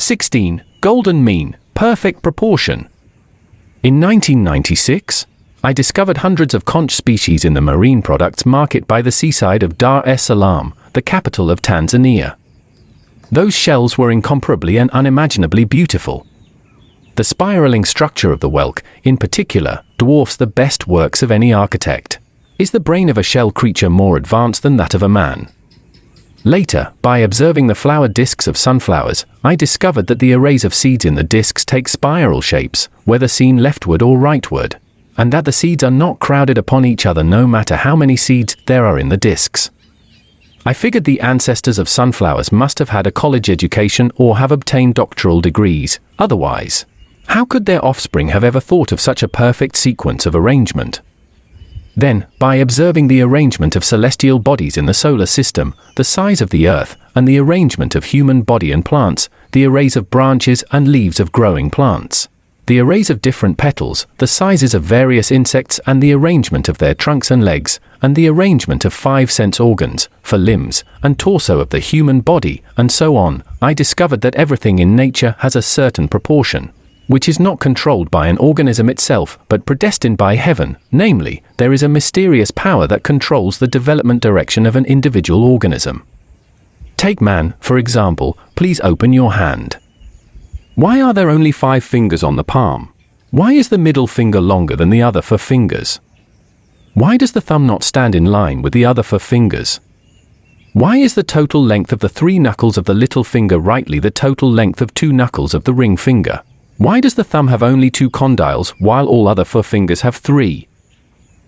16. Golden mean, perfect proportion. In 1996, I discovered hundreds of conch species in the marine products market by the seaside of Dar es Salaam, the capital of Tanzania. Those shells were incomparably and unimaginably beautiful. The spiraling structure of the whelk, in particular, dwarfs the best works of any architect. Is the brain of a shell creature more advanced than that of a man? Later, by observing the flower discs of sunflowers, I discovered that the arrays of seeds in the discs take spiral shapes, whether seen leftward or rightward, and that the seeds are not crowded upon each other no matter how many seeds there are in the discs. I figured the ancestors of sunflowers must have had a college education or have obtained doctoral degrees. Otherwise, how could their offspring have ever thought of such a perfect sequence of arrangement? Then, by observing the arrangement of celestial bodies in the solar system, the size of the Earth, and the arrangement of human body and plants, the arrays of branches and leaves of growing plants, the arrays of different petals, the sizes of various insects and the arrangement of their trunks and legs, and the arrangement of 5 sense organs, for limbs, and torso of the human body, and so on, I discovered that everything in nature has a certain proportion, which is not controlled by an organism itself, but predestined by heaven. Namely, there is a mysterious power that controls the development direction of an individual organism. Take man, for example. Please open your hand. Why are there only 5 fingers on the palm? Why is the middle finger longer than the other 4 fingers? Why does the thumb not stand in line with the other 4 fingers? Why is the total length of the 3 knuckles of the little finger rightly the total length of 2 knuckles of the ring finger? Why does the thumb have only 2 condyles while all other 4 fingers have 3?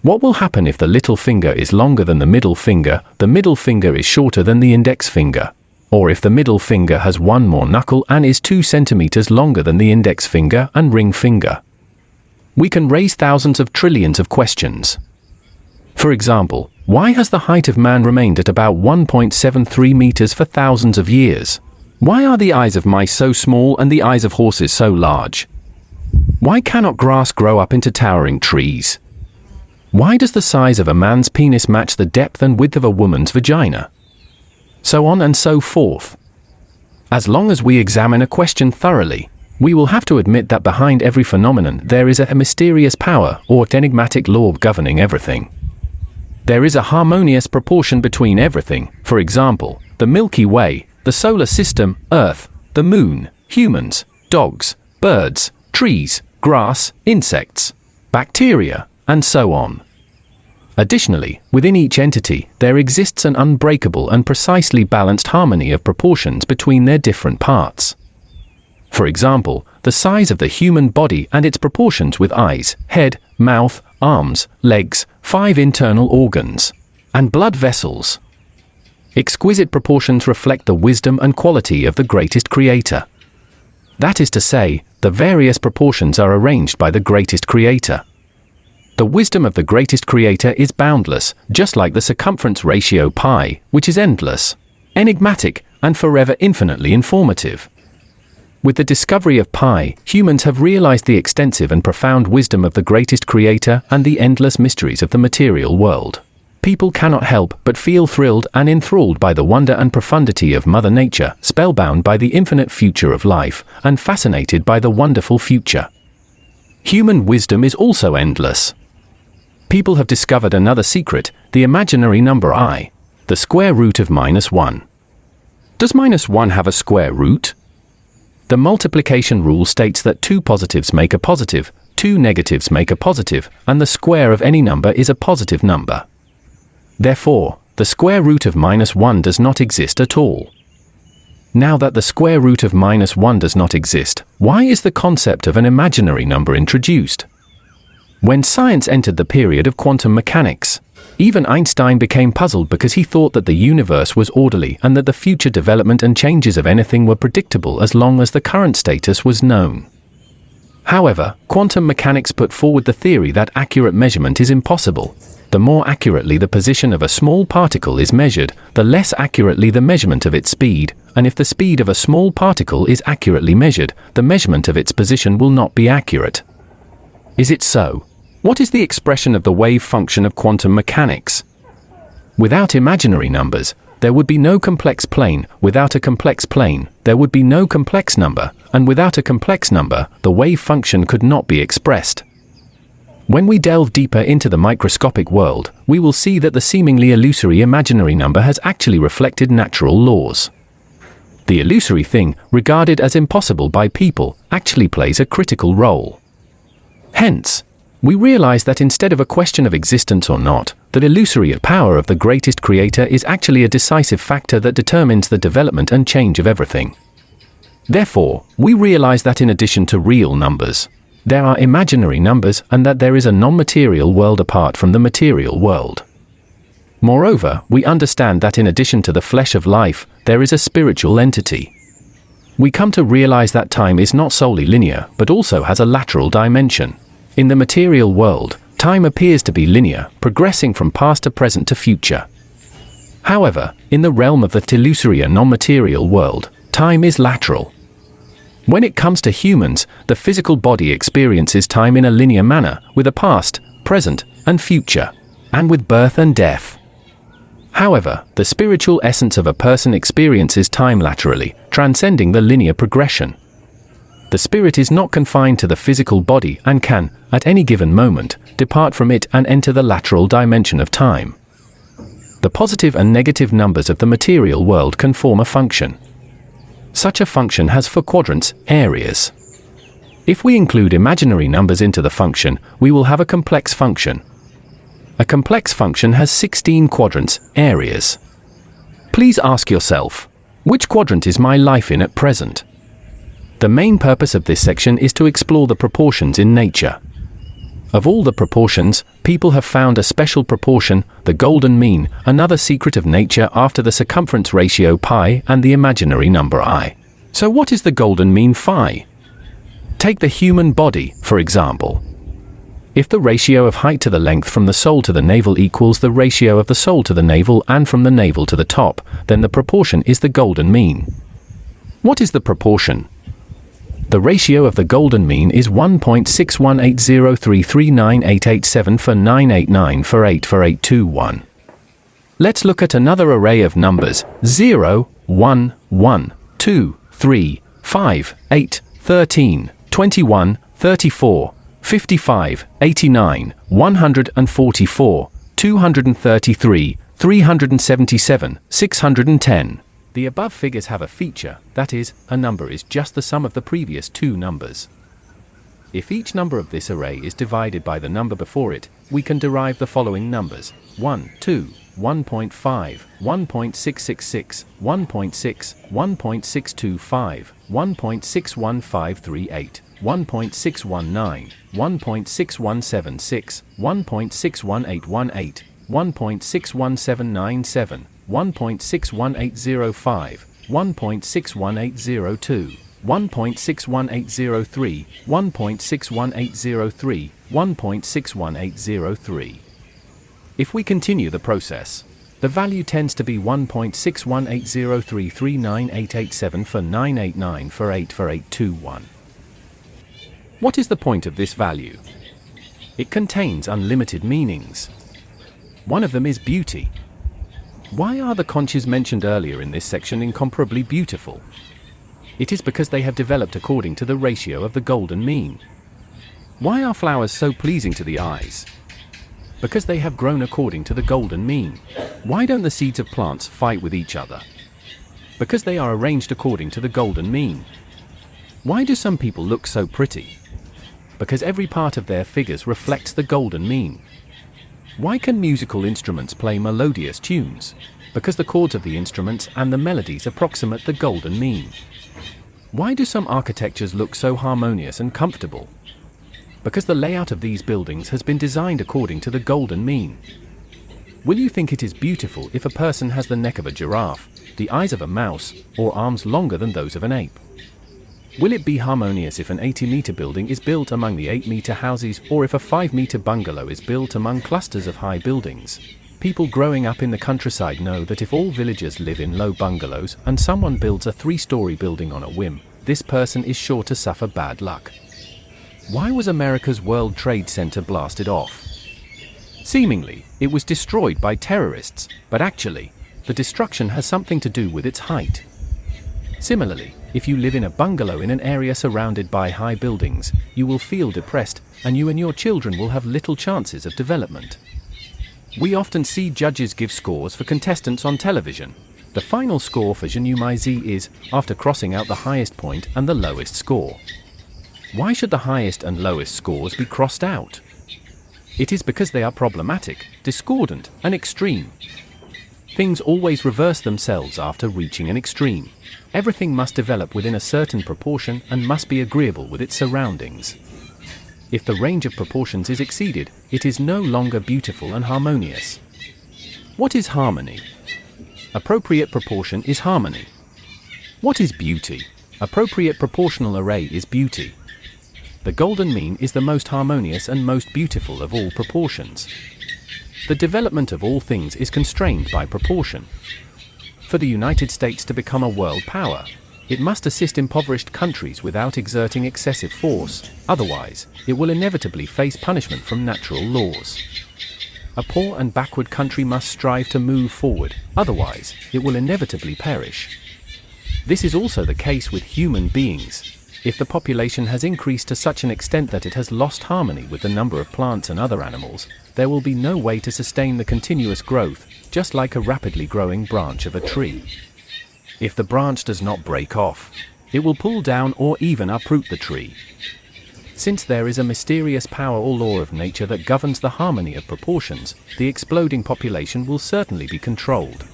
What will happen if the little finger is longer than the middle finger is shorter than the index finger? Or if the middle finger has 1 more knuckle and is 2 centimeters longer than the index finger and ring finger? We can raise thousands of trillions of questions. For example, why has the height of man remained at about 1.73 meters for thousands of years? Why are the eyes of mice so small and the eyes of horses so large? Why cannot grass grow up into towering trees? Why does the size of a man's penis match the depth and width of a woman's vagina? So on and so forth. As long as we examine a question thoroughly, we will have to admit that behind every phenomenon there is a mysterious power or enigmatic law governing everything. There is a harmonious proportion between everything, for example, the Milky Way, the solar system, Earth, the moon, humans, dogs, birds, trees, grass, insects, bacteria, and so on. Additionally, within each entity, there exists an unbreakable and precisely balanced harmony of proportions between their different parts. For example, the size of the human body and its proportions with eyes, head, mouth, arms, legs, 5 internal organs, and blood vessels. Exquisite proportions reflect the wisdom and quality of the greatest creator. That is to say, the various proportions are arranged by the greatest creator. The wisdom of the greatest creator is boundless, just like the circumference ratio pi, which is endless, enigmatic, and forever infinitely informative. With the discovery of pi, humans have realized the extensive and profound wisdom of the greatest creator and the endless mysteries of the material world. People cannot help but feel thrilled and enthralled by the wonder and profundity of Mother Nature, spellbound by the infinite future of life, and fascinated by the wonderful future. Human wisdom is also endless. People have discovered another secret, the imaginary number I, the square root of -1. Does -1 have a square root? The multiplication rule states that 2 positives make a positive, 2 negatives make a positive, and the square of any number is a positive number. Therefore, the square root of -1 does not exist at all. Now that the square root of -1 does not exist, why is the concept of an imaginary number introduced? When science entered the period of quantum mechanics, even Einstein became puzzled because he thought that the universe was orderly and that the future development and changes of anything were predictable as long as the current status was known. However, quantum mechanics put forward the theory that accurate measurement is impossible. The more accurately the position of a small particle is measured, the less accurately the measurement of its speed, and if the speed of a small particle is accurately measured, the measurement of its position will not be accurate. Is it so? What is the expression of the wave function of quantum mechanics? Without imaginary numbers, there would be no complex plane. Without a complex plane, there would be no complex number, and without a complex number, the wave function could not be expressed. When we delve deeper into the microscopic world, we will see that the seemingly illusory imaginary number has actually reflected natural laws. The illusory thing, regarded as impossible by people, actually plays a critical role. Hence, we realize that instead of a question of existence or not, that illusory power of the greatest creator is actually a decisive factor that determines the development and change of everything. Therefore, we realize that in addition to real numbers, there are imaginary numbers and that there is a non-material world apart from the material world. Moreover, we understand that in addition to the flesh of life, there is a spiritual entity. We come to realize that time is not solely linear, but also has a lateral dimension. In the material world, time appears to be linear, progressing from past to present to future. However, in the realm of the illusory and non-material world, time is lateral. When it comes to humans, the physical body experiences time in a linear manner, with a past, present, and future, and with birth and death. However, the spiritual essence of a person experiences time laterally, transcending the linear progression. The spirit is not confined to the physical body and can, at any given moment, depart from it and enter the lateral dimension of time. The positive and negative numbers of the material world can form a function. Such a function has 4 quadrants, areas. If we include imaginary numbers into the function, we will have a complex function. A complex function has 16 quadrants, areas. Please ask yourself, which quadrant is my life in at present? The main purpose of this section is to explore the proportions in nature. Of all the proportions, people have found a special proportion, the golden mean, another secret of nature after the circumference ratio pi and the imaginary number I. So what is the golden mean phi? Take the human body, for example. If the ratio of height to the length from the sole to the navel equals the ratio of the sole to the navel and from the navel to the top, then the proportion is the golden mean. What is the proportion? The ratio of the golden mean is 1.61803398887 for 989 for 8 for 821. Let's look at another array of numbers 0, 1, 1, 2, 3, 5, 8, 13, 21, 34, 55, 89, 144, 233, 377, 610. The above figures have a feature, that is, a number is just the sum of the previous 2 numbers. If each number of this array is divided by the number before it, we can derive the following numbers: 1, 2, 1.5, 1.666, 1.6, 1.625, 1.61538, 1.619, 1.6176, 1.61818, 1.61797, 1.61805, 1.61802, 1.61803, 1.61803, 1.61803. If we continue the process, the value tends to be 1.61803398887 for 989 for 8 for 821. What is the point of this value? It contains unlimited meanings. One of them is beauty. Why are the conches mentioned earlier in this section incomparably beautiful? It is because they have developed according to the ratio of the golden mean. Why are flowers so pleasing to the eyes? Because they have grown according to the golden mean. Why don't the seeds of plants fight with each other? Because they are arranged according to the golden mean. Why do some people look so pretty? Because every part of their figures reflects the golden mean. Why can musical instruments play melodious tunes? Because the chords of the instruments and the melodies approximate the golden mean. Why do some architectures look so harmonious and comfortable? Because the layout of these buildings has been designed according to the golden mean. Will you think it is beautiful if a person has the neck of a giraffe, the eyes of a mouse, or arms longer than those of an ape? Will it be harmonious if an 80-meter building is built among the 8-meter houses, or if a 5-meter bungalow is built among clusters of high buildings? People growing up in the countryside know that if all villagers live in low bungalows and someone builds a 3-story building on a whim, this person is sure to suffer bad luck. Why was America's World Trade Center blasted off? Seemingly, it was destroyed by terrorists, but actually, the destruction has something to do with its height. Similarly, if you live in a bungalow in an area surrounded by high buildings, you will feel depressed, and you and your children will have little chances of development. We often see judges give scores for contestants on television. The final score for unimaginably is, after crossing out the highest point and the lowest score. Why should the highest and lowest scores be crossed out? It is because they are problematic, discordant, and extreme. Things always reverse themselves after reaching an extreme. Everything must develop within a certain proportion and must be agreeable with its surroundings. If the range of proportions is exceeded, it is no longer beautiful and harmonious. What is harmony? Appropriate proportion is harmony. What is beauty? Appropriate proportional array is beauty. The golden mean is the most harmonious and most beautiful of all proportions. The development of all things is constrained by proportion. For the United States to become a world power, it must assist impoverished countries without exerting excessive force, otherwise, it will inevitably face punishment from natural laws. A poor and backward country must strive to move forward, otherwise, it will inevitably perish. This is also the case with human beings. If the population has increased to such an extent that it has lost harmony with the number of plants and other animals, there will be no way to sustain the continuous growth, just like a rapidly growing branch of a tree. If the branch does not break off, it will pull down or even uproot the tree. Since there is a mysterious power or law of nature that governs the harmony of proportions, the exploding population will certainly be controlled.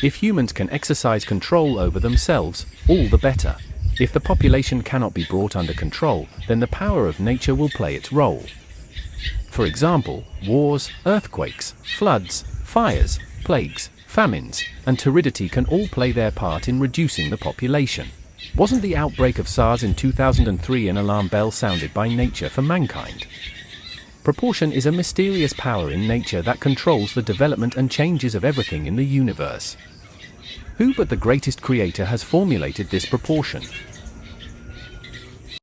If humans can exercise control over themselves, all the better. If the population cannot be brought under control, then the power of nature will play its role. For example, wars, earthquakes, floods, fires, plagues, famines, and turidity can all play their part in reducing the population. Wasn't the outbreak of SARS in 2003 an alarm bell sounded by nature for mankind? Proportion is a mysterious power in nature that controls the development and changes of everything in the universe. Who but the greatest creator has formulated this proportion?